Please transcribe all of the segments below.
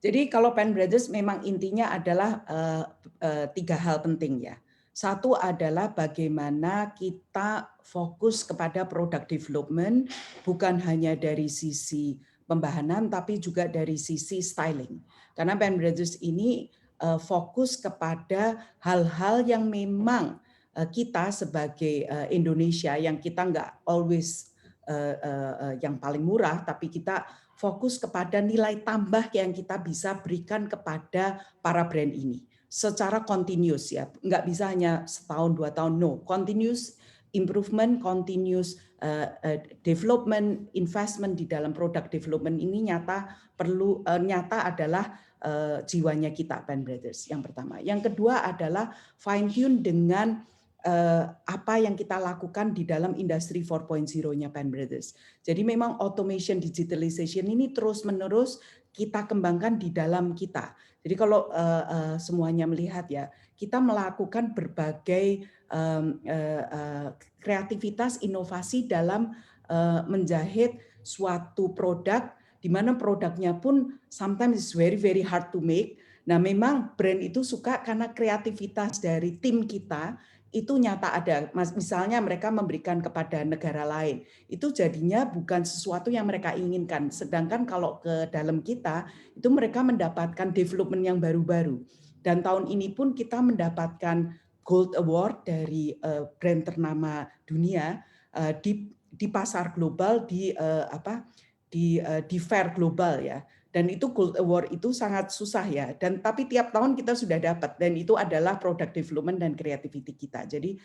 Jadi kalau Penn Brothers memang intinya adalah 3 hal penting ya. Satu adalah bagaimana kita fokus kepada product development, bukan hanya dari sisi pembahanan, tapi juga dari sisi styling. Karena Penn Brothers ini fokus kepada hal-hal yang memang kita sebagai Indonesia, yang kita nggak always yang paling murah, tapi kita fokus kepada nilai tambah yang kita bisa berikan kepada para brand ini secara continuous ya, nggak bisa hanya setahun 2 tahun, no, continuous improvement, continuous development, investment di dalam product development ini nyata adalah jiwanya kita Penn Brothers yang pertama. Yang kedua adalah fine tune dengan apa yang kita lakukan di dalam industri 4.0-nya Penn Brothers. Jadi memang automation digitalization ini terus-menerus kita kembangkan di dalam kita. Jadi kalau semuanya melihat ya, kita melakukan berbagai kreativitas inovasi dalam menjahit suatu produk di mana produknya pun sometimes is very very hard to make. Nah, memang brand itu suka karena kreativitas dari tim kita itu nyata ada. Misalnya mereka memberikan kepada negara lain, itu jadinya bukan sesuatu yang mereka inginkan. Sedangkan kalau ke dalam kita, itu mereka mendapatkan development yang baru-baru. Dan tahun ini pun kita mendapatkan Gold Award dari brand ternama dunia di pasar global, di fair global ya. Dan itu Gold Award itu sangat susah ya. Dan tapi tiap tahun kita sudah dapat, dan itu adalah product development dan creativity kita. Jadi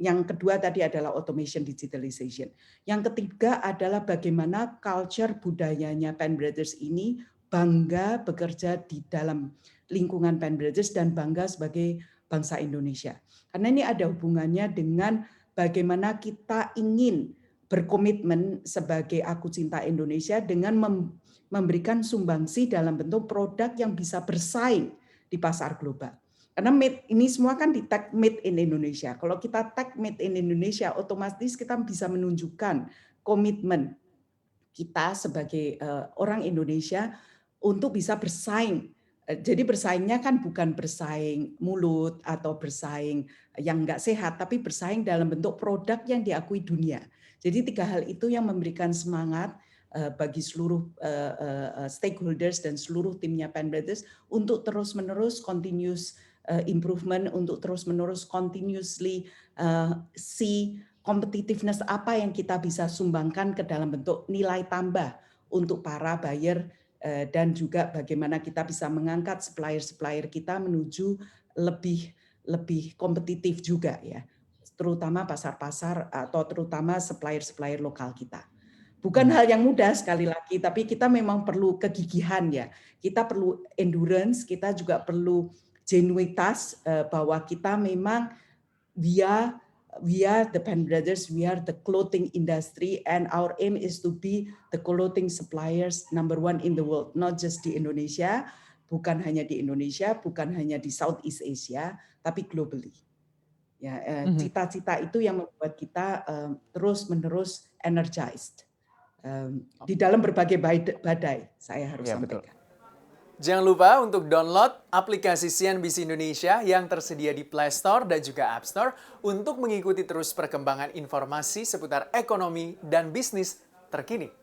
yang kedua tadi adalah automation digitalization. Yang ketiga adalah bagaimana culture budayanya Penn Brothers ini bangga bekerja di dalam lingkungan Penn Brothers dan bangga sebagai bangsa Indonesia. Karena ini ada hubungannya dengan bagaimana kita ingin berkomitmen sebagai Aku Cinta Indonesia dengan memberikan sumbangsi dalam bentuk produk yang bisa bersaing di pasar global. Karena ini semua kan di tag made in Indonesia. Kalau kita tag made in Indonesia, otomatis kita bisa menunjukkan komitmen kita sebagai orang Indonesia untuk bisa bersaing. Jadi bersaingnya kan bukan bersaing mulut atau bersaing yang nggak sehat, tapi bersaing dalam bentuk produk yang diakui dunia. Jadi 3 hal itu yang memberikan semangat bagi seluruh stakeholders dan seluruh timnya Penn Brothers untuk terus-menerus continuous improvement, untuk terus-menerus continuously see competitiveness apa yang kita bisa sumbangkan ke dalam bentuk nilai tambah untuk para buyer dan juga bagaimana kita bisa mengangkat supplier-supplier kita menuju lebih kompetitif juga ya, terutama pasar-pasar atau terutama supplier-supplier lokal kita. Bukan hal yang mudah sekali lagi, tapi kita memang perlu kegigihan ya. Kita perlu endurance, kita juga perlu genuitas bahwa kita memang we are the Penn Brothers, we are the clothing industry, and our aim is to be the clothing suppliers number 1 in the world, not just di Indonesia, bukan hanya di Indonesia, bukan hanya di Southeast Asia, tapi globally. Ya, cita-cita itu yang membuat kita terus-menerus energized. Di dalam berbagai badai, saya harus sampaikan. Betul. Jangan lupa untuk download aplikasi CNBC Indonesia yang tersedia di Play Store dan juga App Store untuk mengikuti terus perkembangan informasi seputar ekonomi dan bisnis terkini.